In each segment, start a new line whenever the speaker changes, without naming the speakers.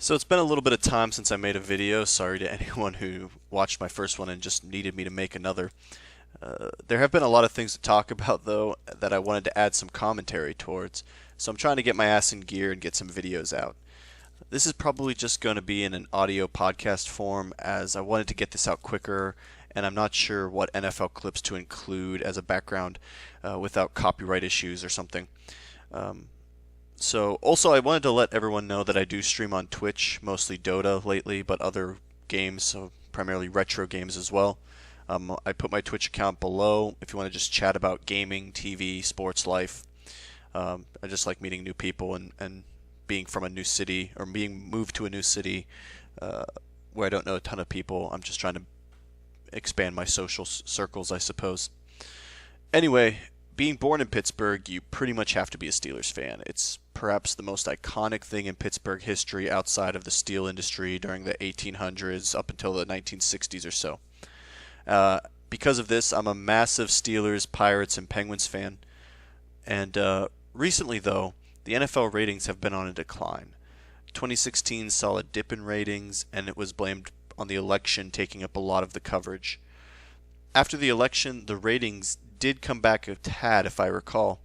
So it's been a little bit of time since I made a video. Sorry to anyone who watched my first one and just needed me to make another. There have been a lot of things to talk about, though, that I wanted to add some commentary towards. So I'm trying to get my ass in gear and get some videos out. This is probably just going to be in an audio podcast form, as I wanted to get this out quicker, and I'm not sure what NFL clips to include as a background without copyright issues or something. Um, also, I wanted to let everyone know that I do stream on Twitch, mostly Dota lately, but other games, so primarily retro games as well. I put my Twitch account below if you want to just chat about gaming, TV, sports, life. I just like meeting new people and being from a new city or being moved to a new city where I don't know a ton of people. I'm just trying to expand my social circles, I suppose. Anyway, being born in Pittsburgh, you pretty much have to be a Steelers fan. It's perhaps the most iconic thing in Pittsburgh history outside of the steel industry during the 1800s up until the 1960s or so. Because of this, I'm a massive Steelers, Pirates, and Penguins fan. And recently, though, the NFL ratings have been on a decline. 2016 saw a dip in ratings, and it was blamed on the election taking up a lot of the coverage. After the election, the ratings did come back a tad, if I recall,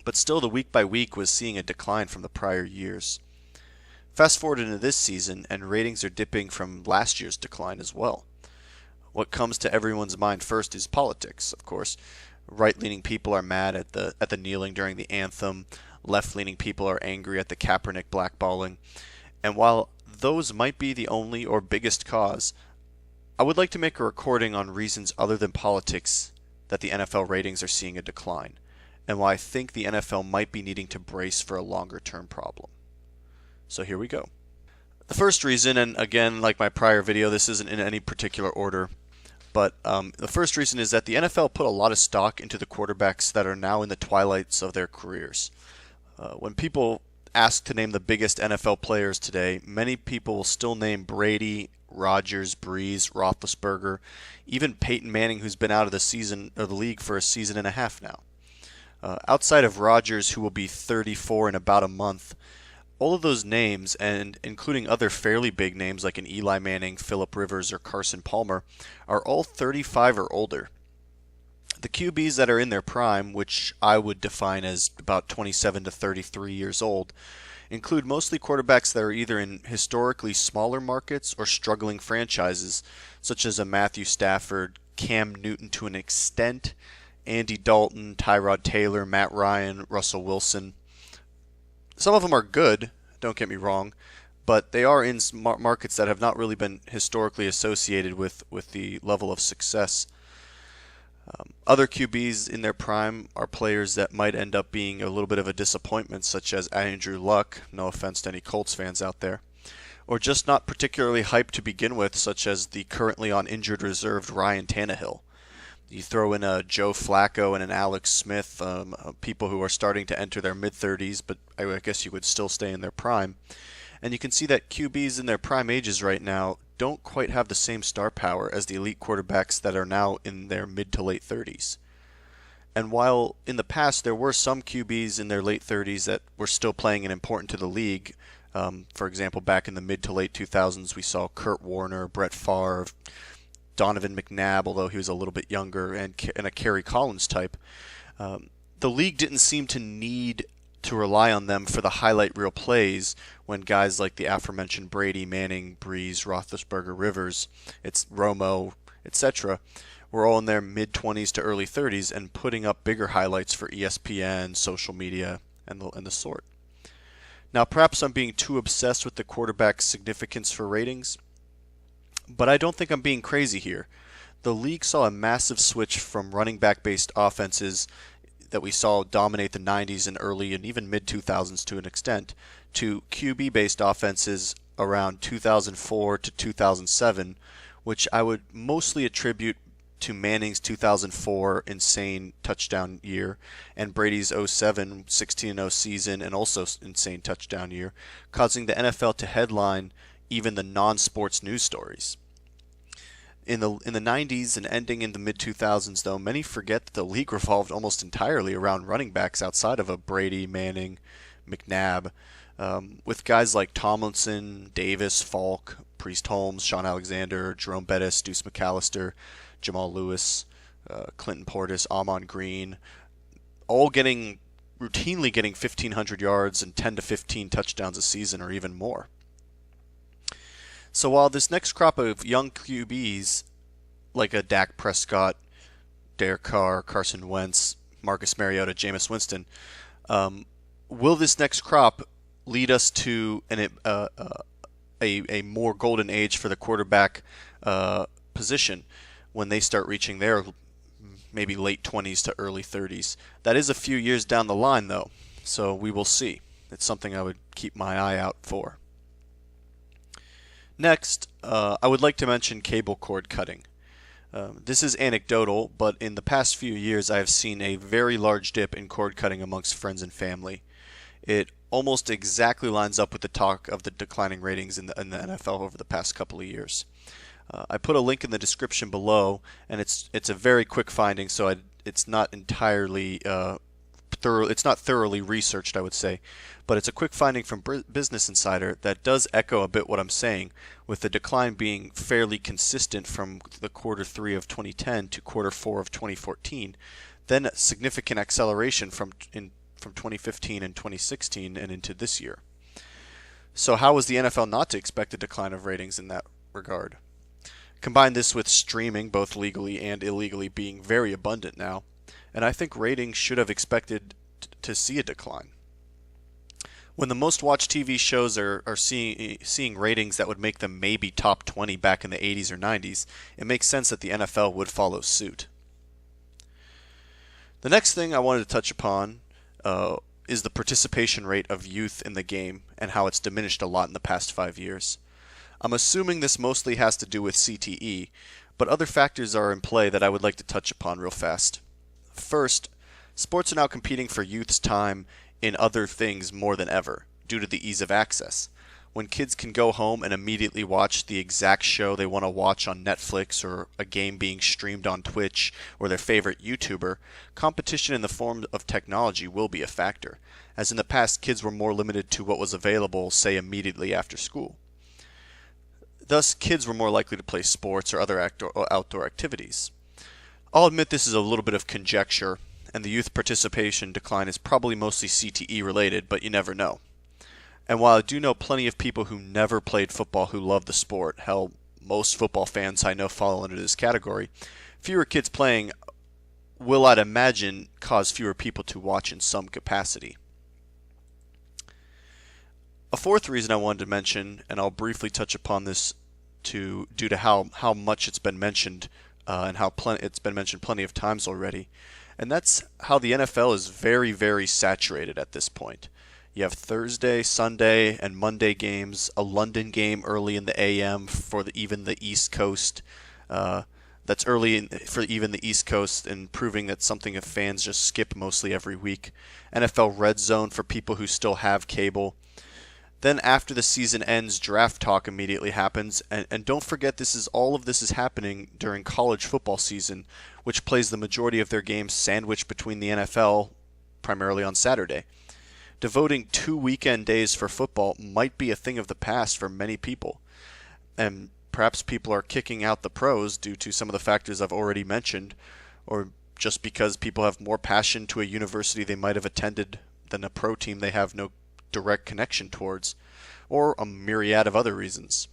but still the week by week was seeing a decline from the prior years. Fast forward into this season, and ratings are dipping from last year's decline as well. What comes to everyone's mind first is politics, of course. Right-leaning people are mad at the kneeling during the anthem. Left-leaning people are angry at the Kaepernick blackballing. And while those might be the only or biggest cause, I would like to make a recording on reasons other than politics that the NFL ratings are seeing a decline, and why I think the NFL might be needing to brace for a longer-term problem. So here we go. The first reason, and again, like my prior video, this isn't in any particular order, but the first reason is that the NFL put a lot of stock into the quarterbacks that are now in the twilights of their careers. When people ask to name the biggest NFL players today, many people will still name Brady, Rodgers, Breeze, Roethlisberger, even Peyton Manning, who's been out of the league for a season and a half now. Outside of Rodgers, who will be 34 in about a month, all of those names, and including other fairly big names like an Eli Manning, Phillip Rivers, or Carson Palmer, are all 35 or older. The QBs that are in their prime, which I would define as about 27 to 33 years old, include mostly quarterbacks that are either in historically smaller markets or struggling franchises, such as a Matthew Stafford, Cam Newton to an extent, Andy Dalton, Tyrod Taylor, Matt Ryan, Russell Wilson. Some of them are good, don't get me wrong, but they are in markets that have not really been historically associated with the level of success. Other QBs in their prime are players that might end up being a little bit of a disappointment, such as Andrew Luck, no offense to any Colts fans out there, or just not particularly hyped to begin with, such as the currently on injured reserve Ryan Tannehill. You throw in a Joe Flacco and an Alex Smith, people who are starting to enter their mid-30s, but I guess you would still stay in their prime. And you can see that QBs in their prime ages right now don't quite have the same star power as the elite quarterbacks that are now in their mid to late 30s. And while in the past there were some QBs in their late 30s that were still playing and important to the league, for example, back in the mid to late 2000s, we saw Kurt Warner, Brett Favre, Donovan McNabb, although he was a little bit younger, and a Kerry Collins type. The league didn't seem to need to rely on them for the highlight reel plays when guys like the aforementioned Brady, Manning, Breeze, Roethlisberger, Rivers, it's Romo, etc., were all in their mid-20s to early 30s and putting up bigger highlights for ESPN, social media, and the sort. Now, perhaps I'm being too obsessed with the quarterback's significance for ratings, but I don't think I'm being crazy here. The league saw a massive switch from running back-based offenses that we saw dominate the 90s and early and even mid-2000s to an extent, to QB-based offenses around 2004 to 2007, which I would mostly attribute to Manning's 2004 insane touchdown year and Brady's 07 16-0 season and also insane touchdown year, causing the NFL to headline even the non-sports news stories. In the 90s and ending in the mid-2000s, though, many forget that the league revolved almost entirely around running backs outside of a Brady, Manning, McNabb. With guys like Tomlinson, Davis, Falk, Priest Holmes, Sean Alexander, Jerome Bettis, Deuce McAllister, Jamal Lewis, Clinton Portis, Amon Green, all routinely getting 1,500 yards and 10 to 15 touchdowns a season or even more. So while this next crop of young QBs, like a Dak Prescott, Derek Carr, Carson Wentz, Marcus Mariota, Jameis Winston, will this next crop lead us to a more golden age for the quarterback position when they start reaching their maybe late 20s to early 30s? That is a few years down the line, though, so we will see. It's something I would keep my eye out for. Next, I would like to mention cable cord cutting. This is anecdotal, but in the past few years I have seen a very large dip in cord cutting amongst friends and family. It almost exactly lines up with the talk of the declining ratings in the NFL over the past couple of years. I put a link in the description below, and it's a very quick finding, so it's not entirely it's not thoroughly researched, I would say, but it's a quick finding from Business Insider that does echo a bit what I'm saying, with the decline being fairly consistent from the quarter 3 of 2010 to quarter 4 of 2014, then a significant acceleration from 2015 and 2016 and into this year. So how is the NFL not to expect a decline of ratings in that regard? Combine this with streaming, both legally and illegally, being very abundant now, and I think ratings should have expected to see a decline. When the most watched TV shows are seeing ratings that would make them maybe top 20 back in the 80s or 90s, it makes sense that the NFL would follow suit. The next thing I wanted to touch upon is the participation rate of youth in the game and how it's diminished a lot in the past 5 years. I'm assuming this mostly has to do with CTE, but other factors are in play that I would like to touch upon real fast. First, sports are now competing for youth's time in other things more than ever, due to the ease of access. When kids can go home and immediately watch the exact show they want to watch on Netflix, or a game being streamed on Twitch, or their favorite YouTuber, competition in the form of technology will be a factor, as in the past kids were more limited to what was available, say, immediately after school. Thus, kids were more likely to play sports or other outdoor activities. I'll admit this is a little bit of conjecture, and the youth participation decline is probably mostly CTE related, but you never know. And while I do know plenty of people who never played football who love the sport, hell, most football fans I know fall under this category, fewer kids playing will, I'd imagine, cause fewer people to watch in some capacity. A fourth reason I wanted to mention, and I'll briefly touch upon this due to how much it's been mentioned and how it's been mentioned plenty of times already, and that's how the NFL is very, very saturated at this point. You have Thursday, Sunday, and Monday games, a London game early in the AM for even the East Coast. That's early for even the East Coast, and proving that something that fans just skip mostly every week. NFL Red Zone for people who still have cable. Then after the season ends, draft talk immediately happens, and don't forget all of this is happening during college football season, which plays the majority of their games sandwiched between the NFL, primarily on Saturday. Devoting 2 weekend days for football might be a thing of the past for many people, and perhaps people are kicking out the pros due to some of the factors I've already mentioned, or just because people have more passion to a university they might have attended than a pro team they have no direct connection towards, or a myriad of other reasons.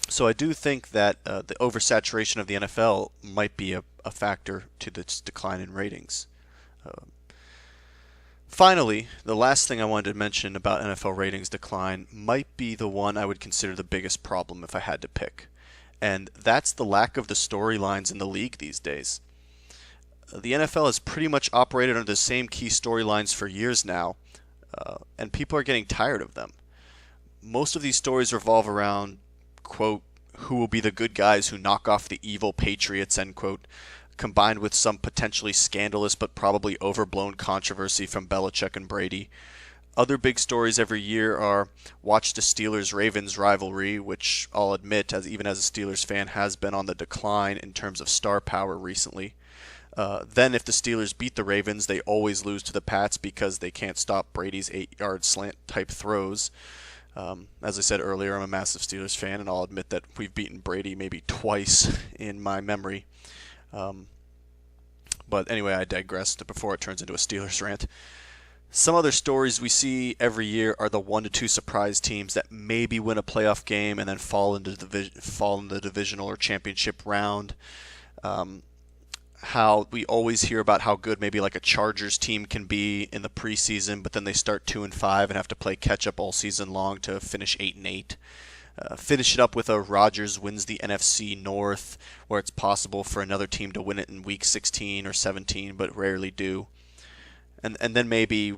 So I do think that the oversaturation of the NFL might be a factor to this decline in ratings. Finally, the last thing I wanted to mention about NFL ratings decline might be the one I would consider the biggest problem if I had to pick, and that's the lack of the storylines in the league these days. The NFL has pretty much operated under the same key storylines for years now, and people are getting tired of them. Most of these stories revolve around, quote, who will be the good guys who knock off the evil Patriots, end quote, combined with some potentially scandalous but probably overblown controversy from Belichick and Brady. Other big stories every year are watch the Steelers-Ravens rivalry, which I'll admit, even as a Steelers fan, has been on the decline in terms of star power recently. Then if the Steelers beat the Ravens, they always lose to the Pats because they can't stop Brady's 8-yard slant type throws. As I said earlier, I'm a massive Steelers fan, and I'll admit that we've beaten Brady maybe twice in my memory. But anyway, I digressed before it turns into a Steelers rant. Some other stories we see every year are the 1 to 2 surprise teams that maybe win a playoff game and then fall into the divisional or championship round. How we always hear about how good maybe like a Chargers team can be in the preseason, but then they start 2-5 and have to play catch up all season long to finish 8-8. Finish it up with a Rodgers wins the NFC North, where it's possible for another team to win it in week 16 or 17, but rarely do. And then maybe,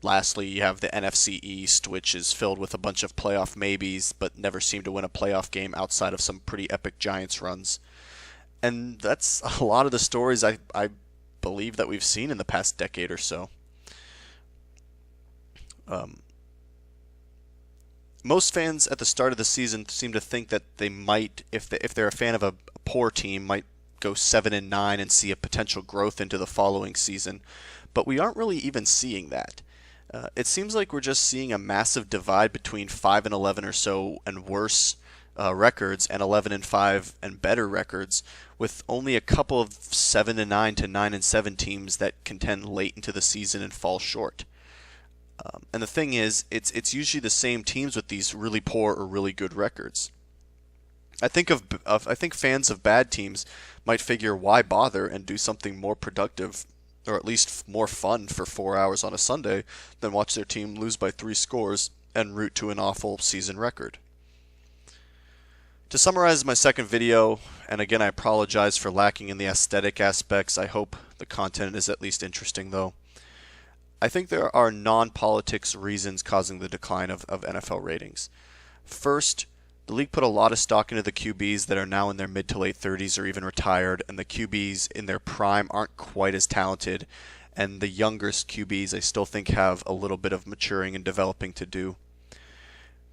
lastly, you have the NFC East, which is filled with a bunch of playoff maybes, but never seem to win a playoff game outside of some pretty epic Giants runs. And that's a lot of the stories I believe that we've seen in the past decade or so. Most fans at the start of the season seem to think that they might, if they're a fan of a poor team, might go 7-9 and see a potential growth into the following season. But we aren't really even seeing that. It seems like we're just seeing a massive divide between 5-11 or so and worse records and 11-5 and better records, with only a couple of 7-9 to 9-7 teams that contend late into the season and fall short. And the thing is, it's usually the same teams with these really poor or really good records. I think fans of bad teams might figure why bother and do something more productive, or at least more fun for 4 hours on a Sunday than watch their team lose by 3 scores and root to an awful season record. To summarize my second video, and again I apologize for lacking in the aesthetic aspects, I hope the content is at least interesting though. I think there are non-politics reasons causing the decline of NFL ratings. First, the league put a lot of stock into the QBs that are now in their mid to late 30s or even retired, and the QBs in their prime aren't quite as talented, and the youngest QBs I still think have a little bit of maturing and developing to do.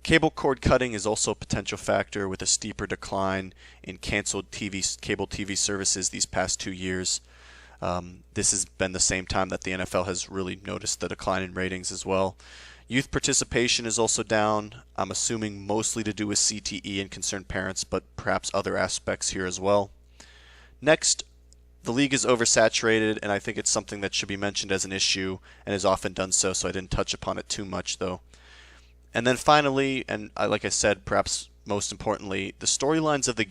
Cable cord cutting is also a potential factor, with a steeper decline in canceled cable TV services these past 2 years. This has been the same time that the NFL has really noticed the decline in ratings as well. Youth participation is also down, I'm assuming mostly to do with CTE and concerned parents, but perhaps other aspects here as well. Next, the league is oversaturated, and I think it's something that should be mentioned as an issue, and has often done so I didn't touch upon it too much though. And then finally, and like I said, perhaps most importantly, the storylines of the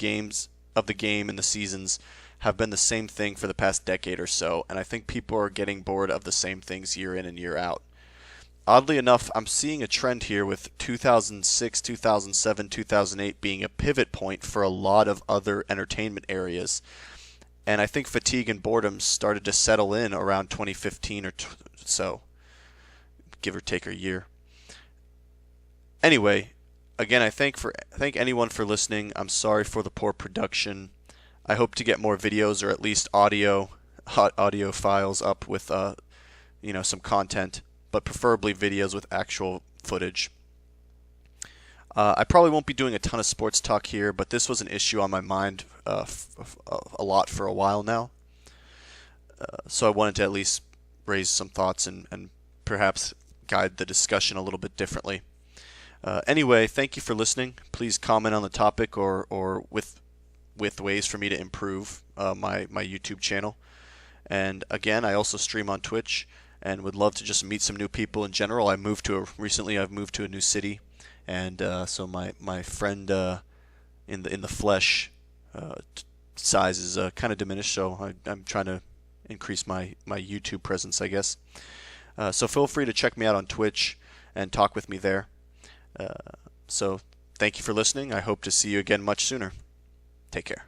game and the seasons have been the same thing for the past decade or so, and I think people are getting bored of the same things year in and year out. Oddly enough, I'm seeing a trend here with 2006, 2007, 2008 being a pivot point for a lot of other entertainment areas, and I think fatigue and boredom started to settle in around 2015 or so, give or take a year. Anyway, again, I thank anyone for listening. I'm sorry for the poor production. I hope to get more videos or at least audio files up with some content, but preferably videos with actual footage. I probably won't be doing a ton of sports talk here, but this was an issue on my mind a lot for a while now. So I wanted to at least raise some thoughts and perhaps guide the discussion a little bit differently. Anyway, thank you for listening. Please comment on the topic or with ways for me to improve my YouTube channel. And again, I also stream on Twitch and would love to just meet some new people in general. Recently I've moved to a new city, and so my friend in the flesh size is kind of diminished. So I'm trying to increase my YouTube presence, I guess. So feel free to check me out on Twitch and talk with me there. So thank you for listening. I hope to see you again much sooner. Take care.